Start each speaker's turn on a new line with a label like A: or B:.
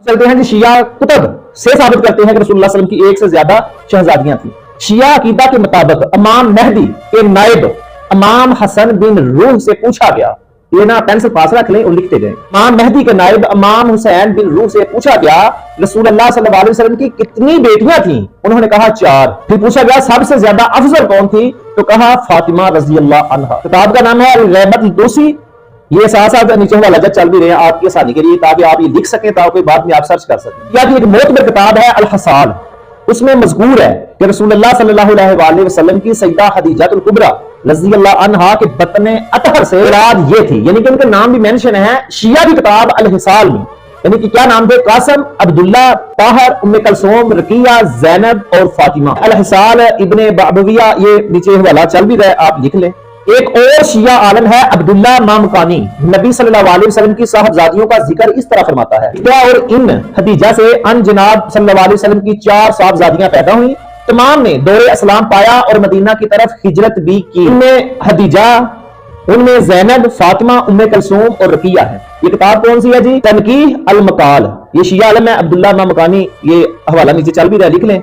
A: चलते हैं कि शिया कुतब से साबित करते हैं कि रसूलुल्लाह सल्लल्लाहु अलैहि वसल्लम की एक से ज्यादा शहजादियां थी। शिया अकीदा के मुताबिक इमाम मेहदी के नायब इमाम हसन बिन रूह से पूछा गया, ये ना पेंसिल पास रख लें और लिखते गए। इमाम मेहदी के नायब इमाम हुसैन बिन रूह से पूछा गया रसूलुल्लाह सल्लल्लाहु अलैहि वसल्लम की कितनी बेटियां थीं? उन्होंने कहा 4। फिर पूछा गया सबसे ज्यादा अफजल कौन थी? तो कहा फातिमा रजी अल्लाह अन्हा। किताब का नाम है अल-गैबत अल-दूसी। ये साथ साथ नीचे वाला जज चल भी रहे हैं आपकी आसानी के लिए, ताकि आप ये लिख सकें, ताकि बाद में आप सर्च कर सकें। या कि एक मोतबर किताब है अल-हसाल, उसमें मज़कूर है कि रसूलुल्लाह सल्लल्लाहु अलैहि वसल्लम की सैयदा खदीजतुल कुबरा रज़ी अल्लाह अन्हा के बतने अतहर से औलाद ये थी, यानी कि इनके नाम भी मेंशन है शिया की किताब अल-हिसाल में। यानी कि क्या नाम थे? कासम, अब्दुल्ला, ताहर, उम्मे कलसूम, रकिया, ज़ैनब और फातिमा। अल-हिसाल इब्ने बाबविया, ये नीचे हवाला चल भी रहा है, आप लिख लें। एक और शिया आलम है अब्दुल्ला मामकानी, नबी सल्लल्लाहु अलैहि वसल्लम की साहबजादियों का जिक्र इस तरह फरमाता है क्या और इन खदीजा से अन जनाब सल्लल्लाहु अलैहि वसल्लम की 4 साहबजादियां पैदा हुई। तमाम ने दौरे इस्लाम पाया और मदीना की तरफ हिजरत भी की। इनमें खदीजा, उनमें ज़ैनब, फातिमा, उम्मे कलसूम और रकिया है। ये किताब कौन सी है जी? तनकीह अल मकाल। ये शिया आलम है अब्दुल्ला मामकानी, ये हवाला नीचे चल भी रहा है, लिख लें।